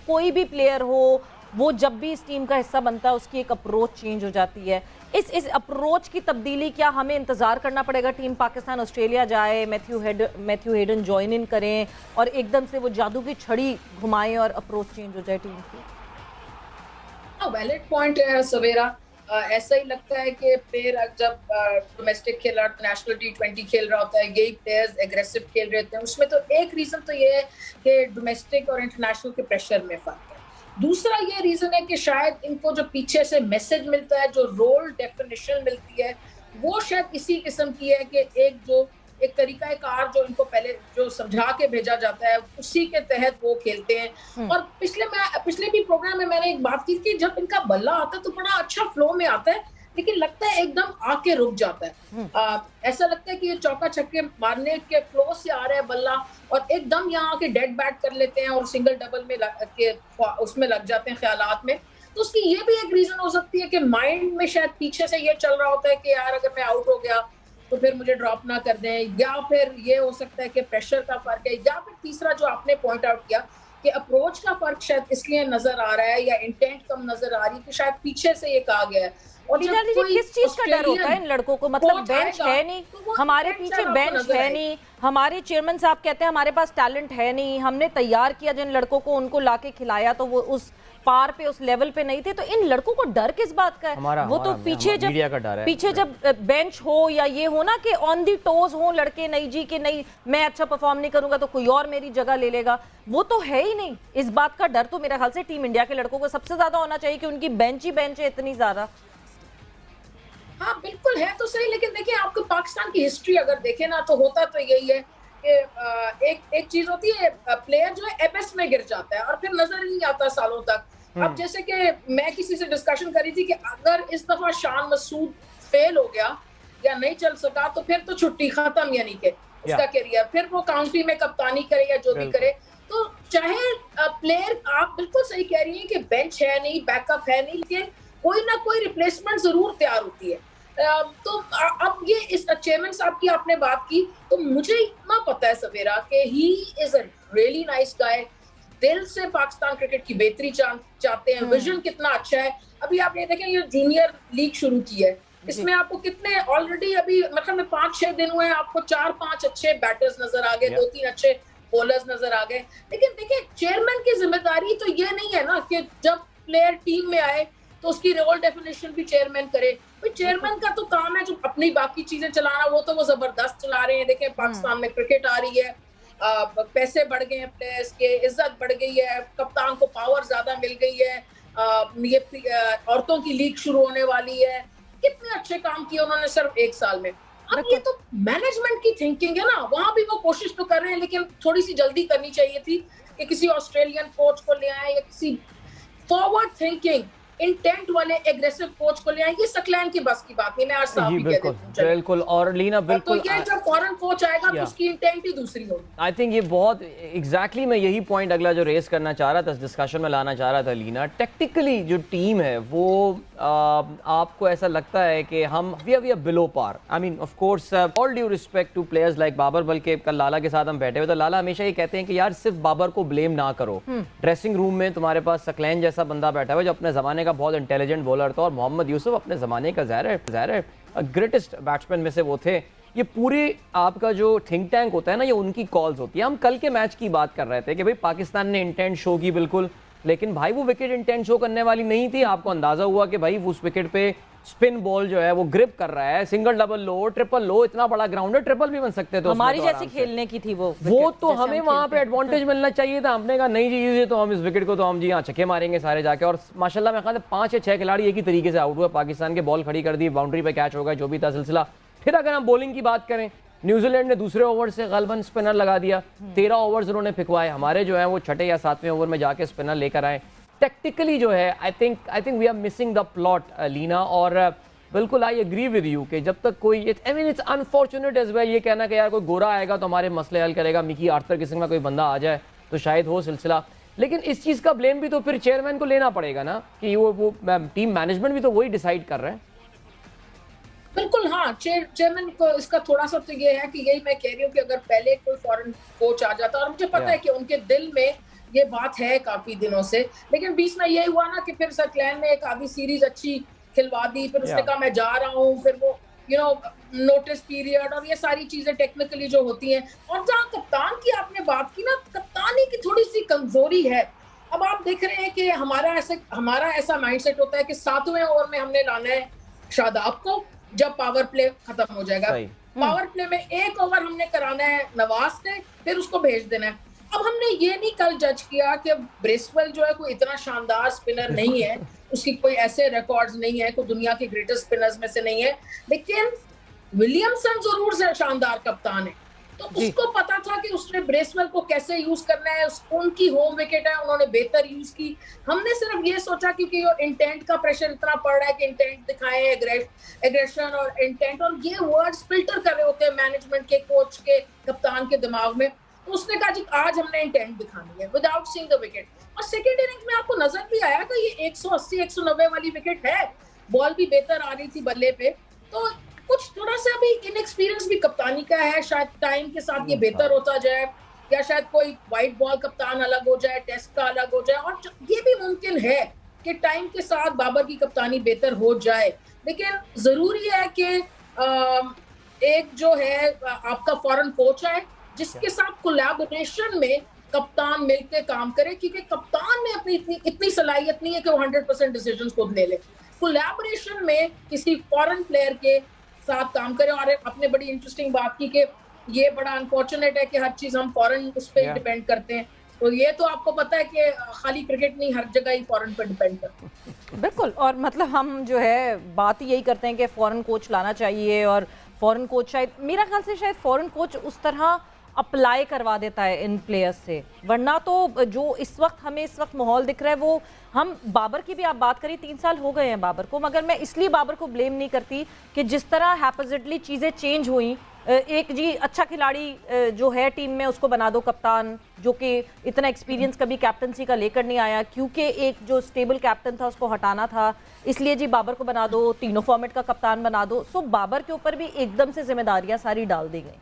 कोई भी प्लेयर हो, वो जब भी इस टीम का हिस्सा बनता है उसकी एक अप्रोच चेंज हो जाती है। इस अप्रोच की तब्दीली क्या हमें इंतजार करना पड़ेगा? टीम पाकिस्तान ऑस्ट्रेलिया जाए, मैथ्यू हेडन ज्वाइन इन करें और एकदम से वो जादू की छड़ी घुमाएं और अप्रोच चेंज हो जाए टीम की? वैलिड पॉइंट है सवेरा। ऐसा ही लगता है कि प्लेयर जब डोमेस्टिक खेल रहा है, नेशनल T20 खेल रहा होता है, यही प्लेयर्स एग्रेसिव खेल रहे होते हैं। उसमें तो एक रीजन तो ये है कि डोमेस्टिक और इंटरनेशनल के प्रेशर में फर्क है। दूसरा ये रीजन है कि शायद इनको जो पीछे से मैसेज मिलता है, जो रोल डेफिनेशन मिलती है, वो शायद इसी किस्म की है कि एक तरीका कार जो इनको पहले जो समझा के भेजा जाता है, उसी के तहत वो खेलते हैं। और पिछले भी प्रोग्राम में मैंने एक बात की कि जब इनका बल्ला आता है तो बड़ा अच्छा फ्लो में आता है, लेकिन लगता है एकदम आके रुक जाता है। ऐसा लगता है कि ये चौका छक्के मारने के फ्लो से आ रहा है बल्ला और एकदम यहाँ आके डेड बैट कर लेते हैं और सिंगल डबल में उसमें लग जाते हैं ख्यालात में। तो उसकी ये भी एक रीजन हो सकती है कि माइंड में शायद पीछे से ये चल रहा होता है कि यार अगर मैं आउट हो गया तो फिर मुझे ड्रॉप ना कर दें, या फिर ये हो सकता है कि प्रेशर का फर्क है, या फिर तीसरा जो आपने पॉइंट आउट किया कि अप्रोच का फर्क शायद इसलिए नजर आ रहा है या इंटेंट कम नजर आ रही है कि शायद पीछे से ये कहा गया है। और जब कोई किस चीज का डर होता है इन लड़कों को? मतलब बेंच है नहीं, तो हमारे पीछे बेंच है नहीं, हमारे चेयरमैन साहब कहते हैं हमारे पास टैलेंट है नहीं, हमने तैयार किया जिन लड़कों को उनको लाके खिलाया तो वो उस पार पे उस लेवल पे नहीं थे। तो इन लड़कों को डर किस बात का है? वो तो पीछे जब बेंच हो या ये हो ना कि ऑन दी टोज हो लड़के, नहीं जी कि नहीं मैं अच्छा परफॉर्म नहीं करूंगा तो कोई और मेरी जगह ले लेगा, वो तो है ही नहीं। इस बात का डर तो मेरे ख्याल से टीम इंडिया के लड़कों को सबसे ज्यादा होना चाहिए कि उनकी बेंच ही बेंच है इतनी ज्यादा। हाँ बिल्कुल है तो सही, लेकिन देखिए आपको पाकिस्तान की हिस्ट्री अगर देखें ना तो होता तो यही है कि एक चीज होती है, प्लेयर जो है एबेस में गिर जाता है और फिर नजर ही नहीं आता सालों तक। अब जैसे कि मैं किसी से डिस्कशन करी थी कि अगर इस दफा शान मसूद फेल हो गया या नहीं चल सका तो फिर तो छुट्टी खत्म, यानी कि उसका करियर, फिर वो काउंटी में कप्तानी करे या जो भी करे। तो चाहे प्लेयर, आप बिल्कुल सही कह रही है कि बेंच है नहीं, बैकअप है नहीं, लेकिन कोई ना कोई रिप्लेसमेंट जरूर तैयार होती है। तो अब ये इस चेयरमैन साहब की आपने बात की तो मुझे इतना पता है सवेरा कि he is a really nice guy, दिल से पाकिस्तान क्रिकेट की बेहतरी चाहते हैं, विजन कितना अच्छा है। अभी आप ये देखें, ये जूनियर लीग शुरू की है, इसमें आपको कितने ऑलरेडी अभी मतलब में 5-6 दिन हुए हैं, आपको 4-5 अच्छे बैटर्स नजर आ गए, 2-3 अच्छे बॉलर्स नजर आ गए। लेकिन देखिए चेयरमैन की जिम्मेदारी तो ये नहीं है ना कि जब प्लेयर टीम में आए तो उसकी रोल डेफिनेशन भी चेयरमैन करे। तो चेयरमैन का तो काम है जो अपनी बाकी चीजें चलाना, वो तो वो जबरदस्त चला रहे हैं। देखें पाकिस्तान में क्रिकेट आ रही है, पैसे बढ़ गए हैं प्लेयर्स के, इज्जत बढ़ गई है, कप्तान को पावर ज्यादा मिल गई है, ये औरतों की लीग शुरू होने वाली है। कितने अच्छे काम किए उन्होंने सिर्फ 1 साल में। अब ये तो मैनेजमेंट की थिंकिंग है ना, वहां भी वो कोशिश तो कर रहे हैं लेकिन थोड़ी सी जल्दी करनी चाहिए थी कि किसी ऑस्ट्रेलियन कोच को ले आए या किसी फॉरवर्ड थिंकिंग इंटेंट वाले एग्रेसिव कोच को ले आए। ये सकलैन की बस की बात नहीं, मैं आज साफ ही कह देती हूं। बिल्कुल। और लीना बिल्कुल, तो ये जब फॉरेन कोच आएगा तो उसकी इंटेंट ही दूसरी होगी। आई थिंक ये बहुत एग्जैक्टली मैं यही पॉइंट अगला जो रेस करना चाह रहा था, इस डिस्कशन में लाना चाह रहा था लीना। टेक्निकली जो टीम है वो आपको ऐसा लगता है कि हम we are below par? I mean of course all due respect to players like Babar, बल्कि कल लाला के साथ हम बैठे हुए तो लाला हमेशा ये कहते हैं कि यार सिर्फ बाबर को ब्लेम ना करो, ड्रेसिंग रूम में तुम्हारे पास सकलैन जैसा बंदा बैठा हुआ है जो अपने जमाने का बहुत इंटेलिजेंट बॉलर था, और मोहम्मद यूसुफ अपने ज़माने का ज़ाहिर है ग्रेटेस्ट बैट्समैन में से वो थे। ये पूरी आपका जो थिंक टैंक होता है ना, ये उनकी कॉल्स होती है। हम कल के मैच की बात कर रहे थे कि भाई पाकिस्तान ने इंटेंट शो की बिल्कुल, लेकिन भाई वो विकेट इंटेंट शो करने वाली नहीं थी। आपको अंदाजा हुआ कि भाई उस विकेट पे स्पिन बॉल जो है वो ग्रिप कर रहा है, सिंगल डबल लो ट्रिपल लो, इतना बड़ा ग्राउंड है, ट्रिपल भी बन सकते थे। हमारी जैसी खेलने की थी वो तो हमें वहां पे एडवांटेज मिलना चाहिए था। हमने कहा नहीं जी ये तो हम इस विकेट को तो हम जी यहाँ छक्के मारेंगे सारे जाके, और माशाल्लाह मैं कहा 5 या 6 खिलाड़ी एक ही तरीके से आउट हुए पाकिस्तान के, बॉल खड़ी कर दी, बाउंड्री पे कैच हो गया, जो भी था सिलसिला। फिर अगर हम बॉलिंग की बात करें, न्यूजीलैंड ने दूसरे ओवर से गलबन स्पिनर लगा दिया, 13 ओवर्स उन्होंने फिकवाए, हमारे जो है वो छठे या 7वें ओवर में जाके स्पिनर लेकर आए। टेक्निकली जो है I think we are missing the plot Leena. और बिल्कुल आई एग्री विद यू कि जब तक कोई I mean it's unfortunate as well ये कहना कि यार कोई गोरा आएगा तो हमारे मसले हल करेगा, मिकी आर्थर किस्म का कोई बंदा आ जाए तो शायद हो सिलसिला। लेकिन इस चीज़ का ब्लेम भी तो फिर चेयरमैन को लेना पड़ेगा ना, कि वो टीम मैनेजमेंट भी तो वही डिसाइड कर रहे हैं। बिल्कुल हाँ, चेयरमैन को इसका थोड़ा सा तो ये है कि यही मैं कह रही हूँ कि अगर पहले कोई फॉरेन कोच आ जाता, और मुझे पता है कि उनके दिल में ये बात है काफी दिनों से, लेकिन बीच में ये हुआ ना कि फिर सर क्लैन ने एक आधी सीरीज अच्छी खिलवा दी, फिर उसने कहा मैं जा रहा हूँ, फिर वो नोटिस पीरियड और ये सारी चीजें टेक्निकली जो होती हैं। और जहाँ कप्तान की आपने बात की ना, कप्तानी की थोड़ी सी कमजोरी है। अब आप देख रहे हैं कि हमारा ऐसा माइंडसेट होता है कि 7वें ओवर में हमने लाना है शादाब को, जब पावर प्ले खत्म हो जाएगा। पावर प्ले में 1 ओवर हमने कराना है नवाज से, फिर उसको भेज देना है। अब हमने ये नहीं कल जज किया कि ब्रेसवेल जो है कोई इतना शानदार स्पिनर नहीं है, उसकी कोई ऐसे रिकॉर्ड्स नहीं है, कोई दुनिया के ग्रेटेस्ट स्पिनर्स में से नहीं है, लेकिन विलियमसन जरूर से शानदार कप्तान है। तो उसको पता था कि उसने ब्रेसवेल को कैसे यूज करना है, उनकी होम विकेट है, उन्होंने बेहतर यूज की। हमने सिर्फ ये सोचा क्योंकि इंटेंट का प्रेशर इतना पड़ रहा है कि इंटेंट दिखाएं, एग्रेशन और इंटेंट, और ये वर्ड्स फिल्टर कर रहे होते हैं मैनेजमेंट के, कोच के, कप्तान के दिमाग में। तो उसने कहा जी आज हमने इंटेंट दिखानी है विदाउट सीइंग द विकेट। और सेकंड इनिंग्स में आपको नजर भी आया कि ये 180-190 वाली विकेट है, बॉल भी बेहतर आ रही थी बल्ले पे। तो कुछ थोड़ा सा भी इनएक्सपीरियंस भी कप्तानी का है, शायद टाइम के साथ ये बेहतर होता जाए, या शायद कोई वाइट बॉल कप्तान अलग हो जाए, टेस्ट का अलग हो जाए, और ये भी मुमकिन है कि टाइम के साथ बाबर की कप्तानी बेहतर हो जाए। लेकिन जरूरी है कि एक जो है आपका फॉरेन कोच है जिसके साथ कोलैबोरेशन में कप्तान मिलकर काम करे, क्योंकि कप्तान में अपनी इतनी सलाहियत नहीं है कि वो 100% डिसीजंस खुद ले ले। कोलैबोरेशन में किसी फॉरेन प्लेयर के साथ काम करे। और आपने बड़ी इंटरेस्टिंग बात की कि ये बड़ा अनफॉर्चुनेट है कि हर चीज हम फॉरेन उस पर डिपेंड करते हैं। तो ये तो आपको पता है कि खाली क्रिकेट नहीं, हर जगह ही फॉरेन पर डिपेंड करते हैं। बिल्कुल, और मतलब हम जो है बात ही यही करते हैं कि फॉरेन कोच लाना चाहिए, और फॉरेन कोच शायद, मेरा ख्याल से शायद फॉरेन कोच उस तरह अप्लाई करवा देता है इन प्लेयर्स से। वरना तो जो हमें इस वक्त माहौल दिख रहा है, वो हम बाबर की भी आप बात करी, 3 साल हो गए हैं बाबर को, मगर मैं इसलिए बाबर को ब्लेम नहीं करती कि जिस तरह हैपोजिटली चीज़ें चेंज हुई। एक जी अच्छा खिलाड़ी जो है टीम में उसको बना दो कप्तान, जो कि इतना एक्सपीरियंस कभी कैप्टनसी का लेकर नहीं आया, क्योंकि एक जो स्टेबल कैप्टन था उसको हटाना था, इसलिए जी बाबर को बना दो, तीनों फॉर्मेट का कप्तान बना दो। सो बाबर के ऊपर भी एकदम से जिम्मेदारियां सारी डाल दी गई।